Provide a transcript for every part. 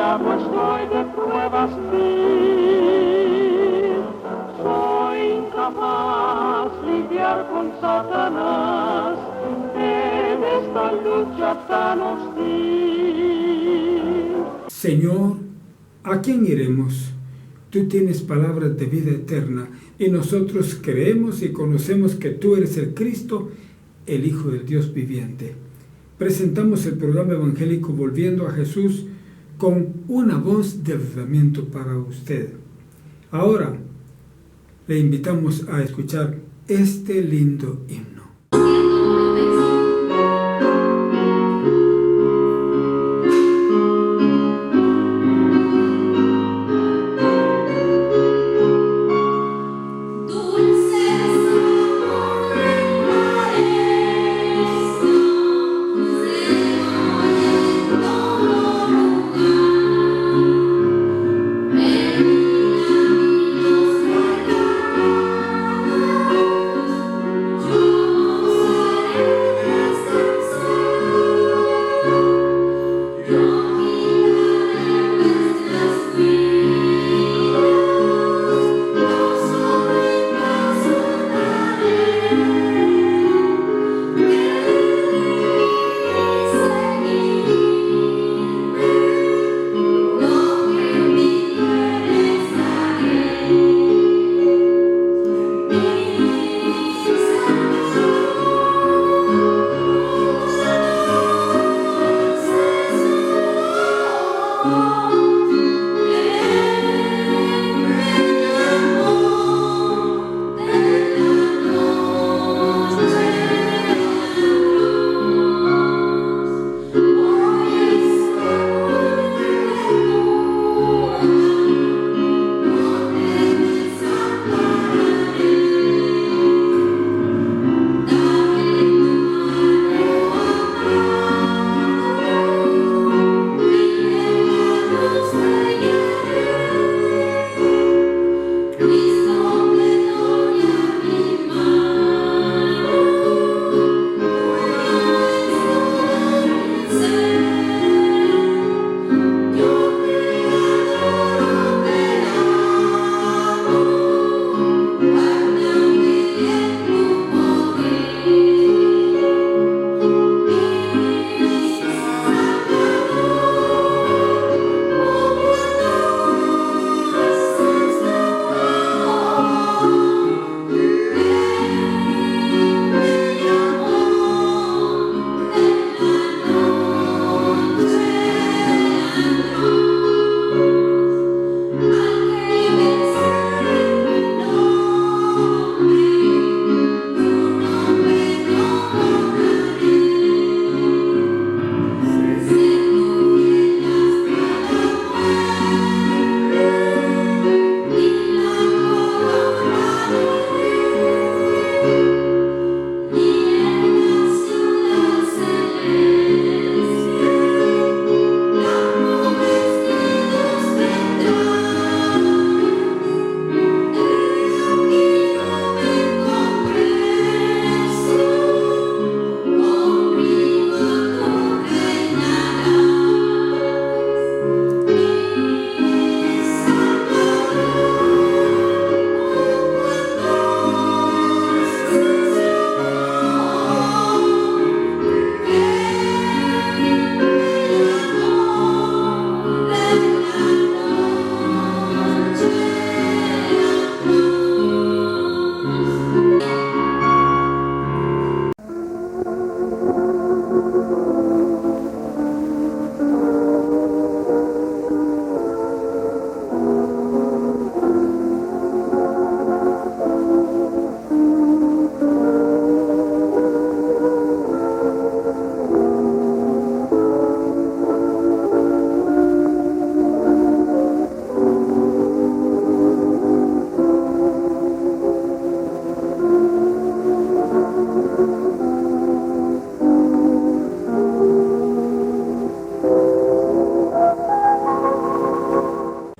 esclavo estoy de pruebas mil. Soy incapaz lidiar con Satanás en esta lucha tan hostil. Señor, ¿a quién iremos? Tú tienes palabras de vida eterna y nosotros creemos y conocemos que tú eres el Cristo, el Hijo del Dios viviente. Presentamos el programa evangélico Volviendo a Jesús con una voz de avivamiento para usted. Ahora le invitamos a escuchar este lindo himno.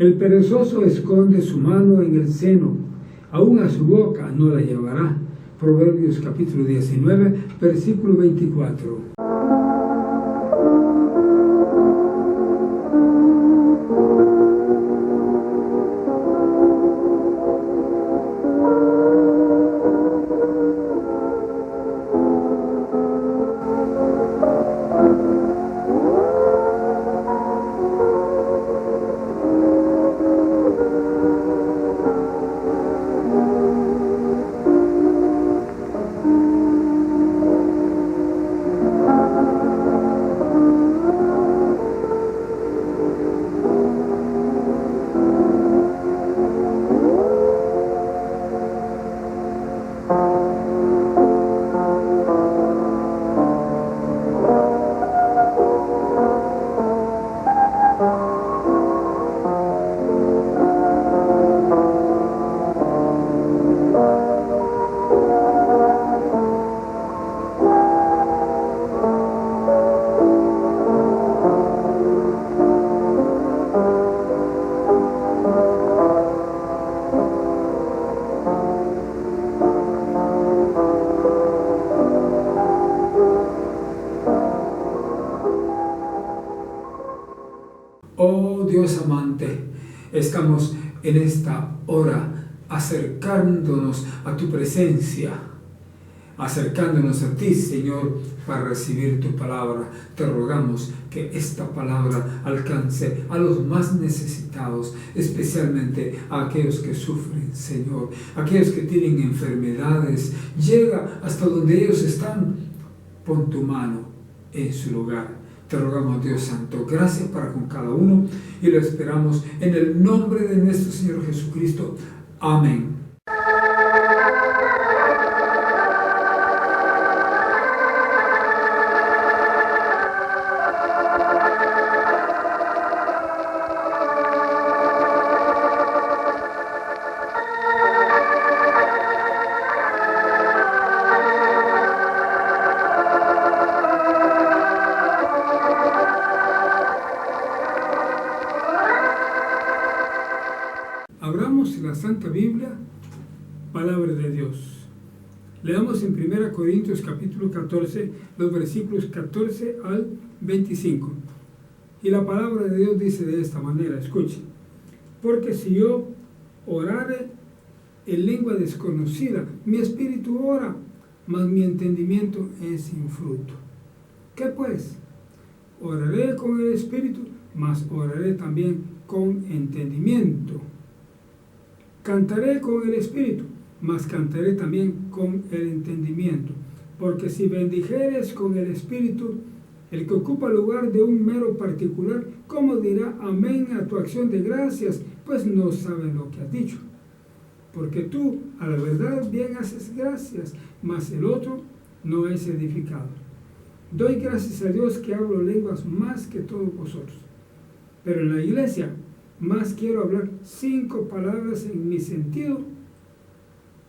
El perezoso esconde su mano en el seno, aún a su boca no la llevará. Proverbios capítulo 19, versículo 24. Oh Dios amante, estamos en esta hora acercándonos a tu presencia, acercándonos a ti, Señor, para recibir tu palabra. Te rogamos que esta palabra alcance a los más necesitados, especialmente a aquellos que sufren, Señor, aquellos que tienen enfermedades. Llega hasta donde ellos están. Pon tu mano en su lugar. Te rogamos, Dios Santo, gracias para con cada uno y lo esperamos en el nombre de nuestro Señor Jesucristo. Amén. Abramos la Santa Biblia, palabra de Dios. Leamos en 1 Corintios capítulo 14, los versículos 14 al 25. Y la palabra de Dios dice de esta manera, escuche: porque si yo orare en lengua desconocida, mi espíritu ora, mas mi entendimiento es sin fruto. ¿Qué pues? Oraré con el espíritu, mas oraré también con entendimiento. Cantaré con el espíritu, mas cantaré también con el entendimiento. Porque si bendijeres con el espíritu, el que ocupa lugar de un mero particular, ¿cómo dirá amén a tu acción de gracias? Pues no sabe lo que has dicho. Porque tú, a la verdad, bien haces gracias, mas el otro no es edificado. Doy gracias a Dios que hablo lenguas más que todos vosotros. Pero en la iglesia, más quiero hablar 5 palabras en mi sentido,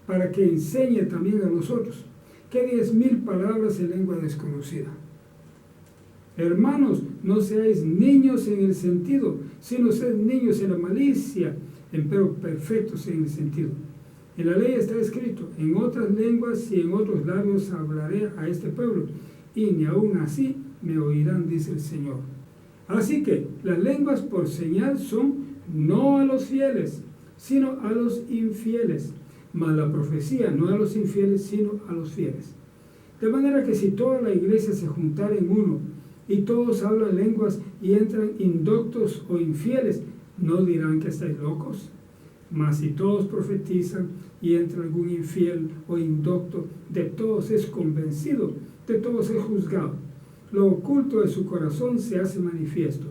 para que enseñe también a nosotros, que 10,000 palabras en lengua desconocida. Hermanos, no seáis niños en el sentido, sino sed niños en la malicia, empero perfectos en el sentido. En la ley está escrito: en otras lenguas y en otros labios hablaré a este pueblo, y ni aun así me oirán, dice el Señor. Así que las lenguas por señal son no a los fieles, sino a los infieles, mas la profecía no a los infieles, sino a los fieles. De manera que si toda la iglesia se juntara en uno, y todos hablan lenguas y entran indoctos o infieles, ¿no dirán que estáis locos? Mas si todos profetizan y entra algún infiel o indocto, de todos es convencido, de todos es juzgado. Lo oculto de su corazón se hace manifiesto.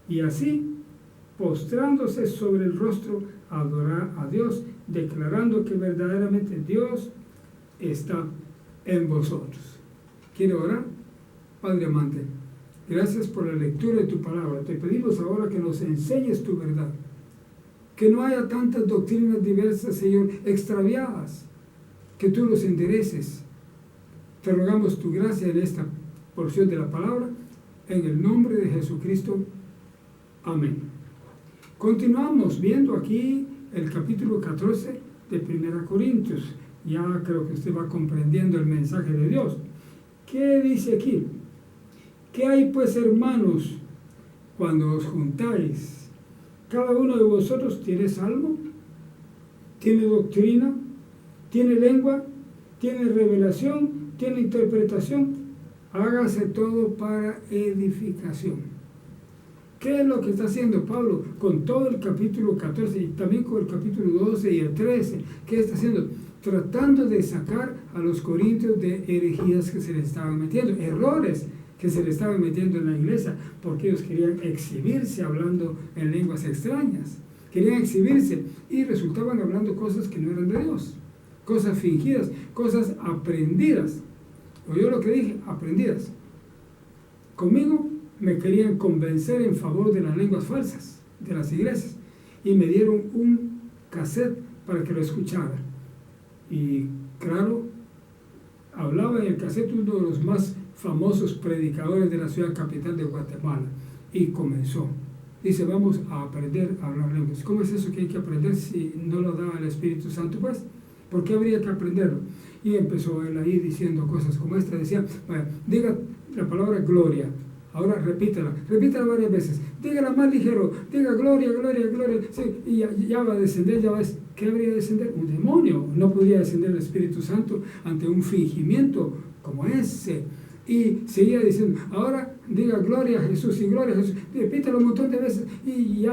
Y así, postrándose sobre el rostro, adorar a Dios, declarando que verdaderamente Dios está en vosotros. ¿Quiere orar? Padre amante, gracias por la lectura de tu palabra. Te pedimos ahora que nos enseñes tu verdad. Que no haya tantas doctrinas diversas, Señor, extraviadas. Que tú los endereces. Te rogamos tu gracia en esta porción de la palabra, en el nombre de Jesucristo. Amén. Continuamos viendo aquí el capítulo 14 de 1 Corintios. Ya creo que usted va comprendiendo el mensaje de Dios. ¿Qué dice aquí? ¿Qué hay pues, hermanos, cuando os juntáis? ¿Cada uno de vosotros tiene salmo? ¿Tiene doctrina? ¿Tiene lengua? ¿Tiene revelación? ¿Tiene interpretación? Hágase todo para edificación. ¿Qué es lo que está haciendo Pablo con todo el capítulo 14 y también con el capítulo 12 y el 13? ¿Qué está haciendo? Tratando de sacar a los corintios de herejías que se les estaban metiendo, errores que se les estaban metiendo en la iglesia, porque ellos querían exhibirse hablando en lenguas extrañas, querían exhibirse y resultaban hablando cosas que no eran de Dios, cosas fingidas, cosas aprendidas. ¿Oyó lo que dije? Aprendidas. Conmigo me querían convencer en favor de las lenguas falsas de las iglesias y me dieron un cassette para que lo escuchara. Y claro, hablaba en el cassette uno de los más famosos predicadores de la ciudad capital de Guatemala y comenzó. Dice: vamos a aprender a hablar lenguas. ¿Cómo es eso que hay que aprender si no lo da el Espíritu Santo? Pues, ¿por qué habría que aprenderlo? Y empezó él ahí diciendo cosas como esta. Decía: diga la palabra gloria. Ahora repítela varias veces. Dígala más ligero, diga gloria, gloria, gloria. Sí, y ya va a descender, ya ves. ¿Qué habría de descender? Un demonio. No podría descender el Espíritu Santo ante un fingimiento como ese. Y seguía diciendo, ahora diga gloria a Jesús y gloria a Jesús. Repítelo un montón de veces y ya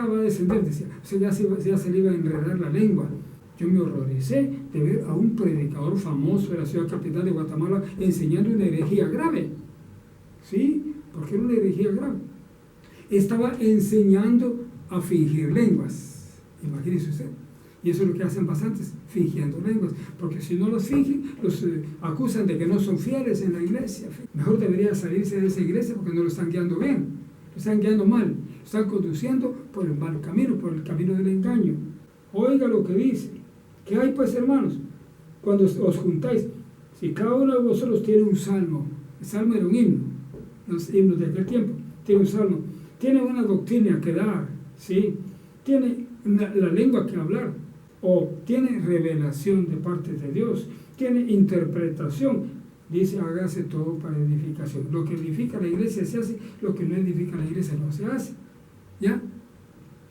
va a descender, decía. O sea, ya se le iba a enredar la lengua. Yo me horroricé de ver a un predicador famoso de la ciudad capital de Guatemala enseñando una herejía grave. ¿Sí? Porque era una herejía grave. Estaba enseñando a fingir lenguas. Imagínese usted. Y eso es lo que hacen bastantes, fingiendo lenguas. Porque si no los fingen, los acusan de que no son fieles en la iglesia. Mejor debería salirse de esa iglesia porque no lo están guiando bien. Lo están guiando mal. Lo están conduciendo por el mal camino, por el camino del engaño. Oiga lo que dice. ¿Qué hay pues, hermanos? Cuando os juntáis, si cada uno de vosotros tiene un salmo, el salmo era un himno, los himnos de aquel tiempo, tiene un salmo, tiene una doctrina que dar, ¿sí? Tiene la lengua que hablar, o tiene revelación de parte de Dios, tiene interpretación, dice, hágase todo para edificación. Lo que edifica la iglesia se hace, lo que no edifica la iglesia no se hace, ¿ya?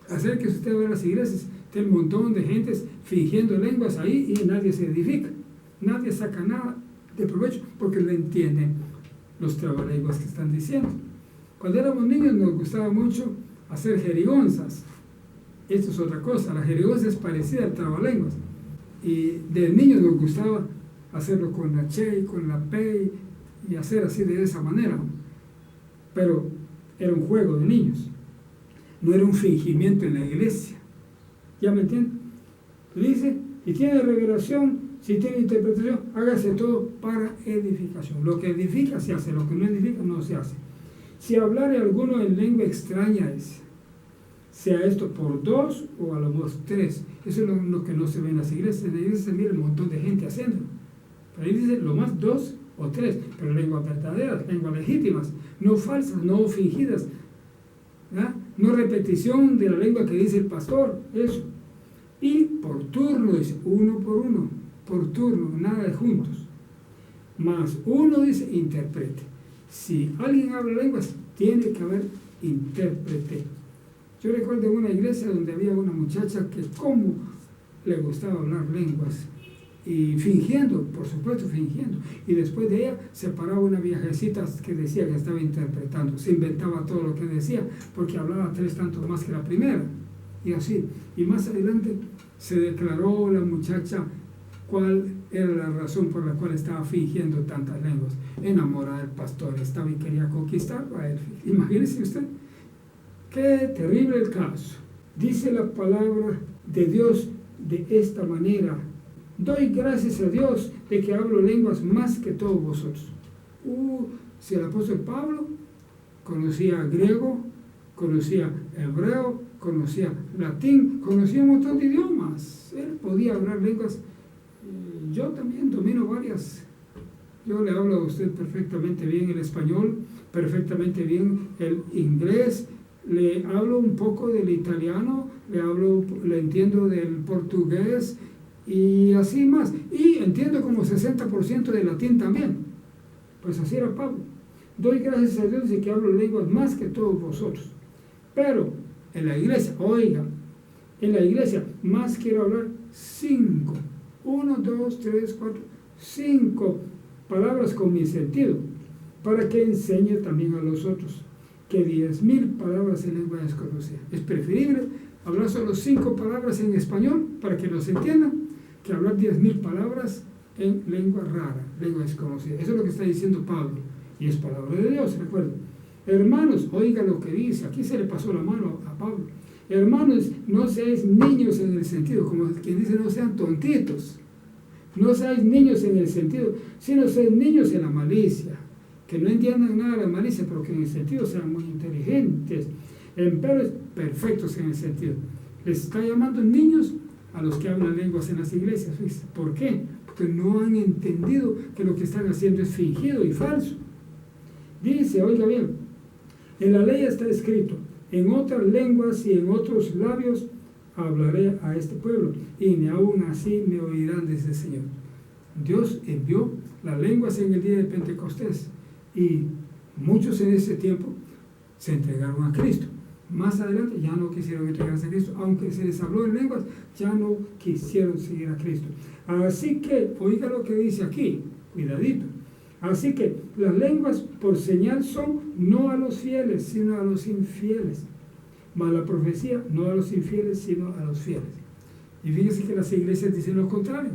Acérquese usted a ver las iglesias, tiene un montón de gentes fingiendo lenguas ahí y nadie se edifica, nadie saca nada de provecho porque no entienden los trabalenguas que están diciendo. Cuando éramos niños nos gustaba mucho hacer jerigonzas. Esto es otra cosa, la jerigonza es parecida al trabalenguas. Y de niños nos gustaba hacerlo con la che y con la pe y hacer así de esa manera. Pero era un juego de niños, no era un fingimiento en la iglesia. ¿Ya me entienden? Dice, si tiene revelación, si tiene interpretación, hágase todo para edificación. Lo que edifica se hace, lo que no edifica no se hace. Si hablare alguno en lengua extraña es, sea esto por 2 o a lo mejor 3. Eso es lo que no se ve en las iglesias. En la iglesia se mira un montón de gente haciéndolo. Pero ahí dice lo más 2 o 3, pero lenguas verdaderas, lenguas legítimas, no falsas, no fingidas, ¿verdad? No repetición de la lengua que dice el pastor, eso. Y por turno, dice, uno por turno, nada de juntos. Más uno dice, interprete. Si alguien habla lenguas, tiene que haber intérprete. Yo recuerdo en una iglesia donde había una muchacha que como le gustaba hablar lenguas. Y fingiendo, por supuesto fingiendo. Y después de ella se paraba una viejecita que decía que estaba interpretando. Se inventaba todo lo que decía, porque hablaba 3 tantos más que la primera. Y así. Y más adelante se declaró la muchacha cuál era la razón por la cual estaba fingiendo tantas lenguas. Enamorada del pastor, estaba y quería conquistarlo a él. Imagínese usted. Qué terrible el caso. Dice la palabra de Dios de esta manera: doy gracias a Dios de que hablo lenguas más que todos vosotros. Si el apóstol Pablo conocía griego, conocía hebreo, conocía latín, conocía un montón de idiomas. Él podía hablar lenguas. Yo también domino varias. Yo le hablo a usted perfectamente bien el español, perfectamente bien el inglés, le hablo un poco del italiano, le entiendo del portugués y así más. Y entiendo como 60% de latín también. Pues así era Pablo. Doy gracias a Dios de que hablo lenguas más que todos vosotros. Pero en la iglesia, oiga, en la iglesia más quiero hablar 5. 1, 2, 3, 4, 5 palabras con mi sentido, para que enseñe también a los otros, que 10,000 palabras en lengua desconocida. Es preferible hablar solo 5 palabras en español para que los entiendan, que hablar 10,000 palabras en lengua rara, lengua desconocida. Eso es lo que está diciendo Pablo, y es palabra de Dios, recuerden. Hermanos, oigan lo que dice, aquí se le pasó la mano a Pablo. Hermanos, no seáis niños en el sentido, como quien dice, no sean tontitos. No seáis niños en el sentido, sino seáis niños en la malicia. Que no entiendan nada de la malicia, pero que en el sentido sean muy inteligentes. Pero perfectos en el sentido. Les está llamando niños a los que hablan lenguas en las iglesias. ¿Por qué? Porque no han entendido que lo que están haciendo es fingido y falso. Dice, oiga bien, en la ley está escrito: en otras lenguas y en otros labios hablaré a este pueblo, y ni aún así me oirán, dice el Señor. Dios envió las lenguas en el día de Pentecostés, y Muchos en ese tiempo se entregaron a Cristo. Más adelante ya no quisieron entregarse a Cristo, aunque se les habló en lenguas, ya no quisieron seguir a Cristo. Así que, oiga lo que dice aquí, cuidadito. Así que las lenguas por señal son no a los fieles, sino a los infieles. Mas la profecía no a los infieles, sino a los fieles. Y fíjense que las iglesias dicen lo contrario.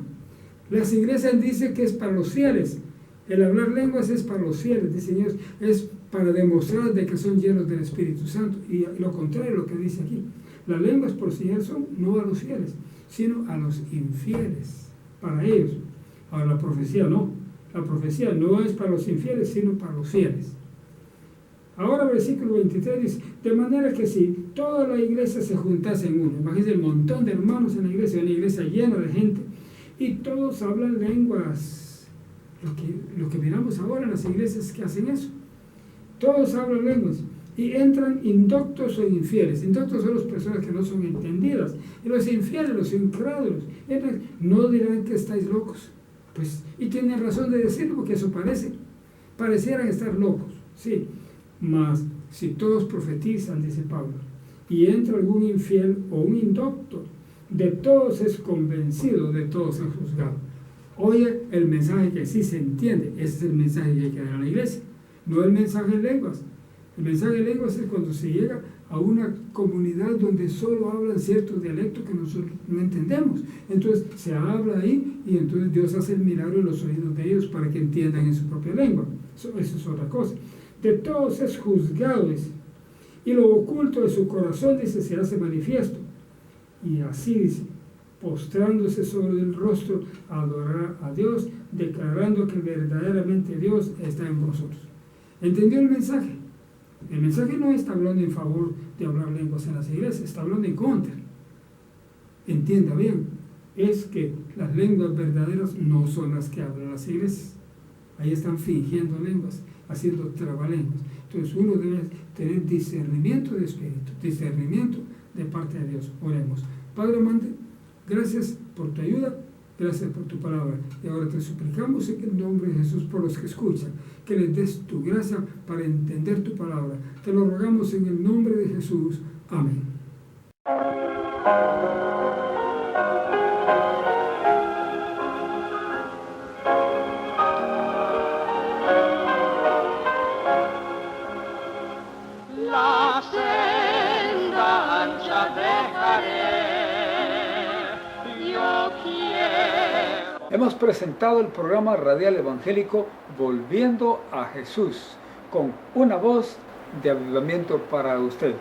Las iglesias dicen que es para los fieles. El hablar lenguas es para los fieles, dicen ellos, es para demostrar de que son llenos del Espíritu Santo. Y lo contrario lo que dice aquí. Las lenguas por señal son no a los fieles, sino a los infieles, para ellos. Ahora la profecía no. La profecía no es para los infieles, sino para los fieles. Ahora versículo 23 dice, de manera que si toda la iglesia se juntase en uno, imagínense el montón de hermanos en la iglesia, una iglesia llena de gente, y todos hablan lenguas. Lo que miramos ahora en las iglesias que hacen eso. Todos hablan lenguas y entran indoctos o infieles. Indoctos son las personas que no son entendidas. Y los infieles, los incrédulos, entran, no dirán que estáis locos. Pues, y tienen razón de decirlo porque eso parecieran estar locos. Sí, mas si todos profetizan, dice Pablo, y entra algún infiel o un indocto, de todos es convencido, de todos es juzgado. Oye el mensaje que sí se entiende, ese es el mensaje que hay que dar a la iglesia, no el mensaje en lenguas. El mensaje en lenguas es cuando se llega a una comunidad donde solo hablan ciertos dialectos que nosotros no entendemos. Entonces se habla ahí y entonces Dios hace el milagro en los oídos de ellos para que entiendan en su propia lengua. Eso es otra cosa. De todos es juzgado, dice, y lo oculto de su corazón, dice, se hace manifiesto. Y así dice, postrándose sobre el rostro, adorar a Dios, declarando que verdaderamente Dios está en vosotros. ¿Entendió el mensaje? El mensaje no está hablando en favor de hablar lenguas en las iglesias, está hablando en contra. Entienda bien, es que las lenguas verdaderas no son las que hablan las iglesias. Ahí están fingiendo lenguas, haciendo trabalenguas. Entonces uno debe tener discernimiento de espíritu, discernimiento de parte de Dios. Oremos. Padre amante, gracias por tu ayuda, gracias por tu palabra. Y ahora te suplicamos en el nombre de Jesús por los que escuchan, que les des tu gracia para entender tu palabra. Te lo rogamos en el nombre de Jesús. Amén. La senda ancha dejaré, yo quiero. Hemos presentado el programa radial evangélico Volviendo a Jesús, con una voz de avivamiento para usted.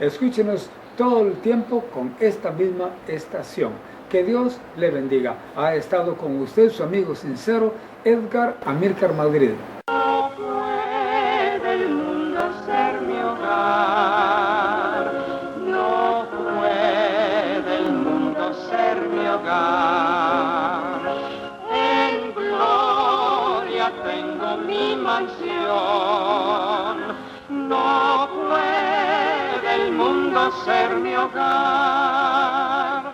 Escúchenos todo el tiempo con esta misma estación. Que Dios le bendiga. Ha estado con usted su amigo sincero, Edgar Amílcar Madrid. No puede el mundo ser mi hogar, no puede el mundo ser mi hogar. En gloria tengo mi mansión, no puede el mundo ser mi hogar.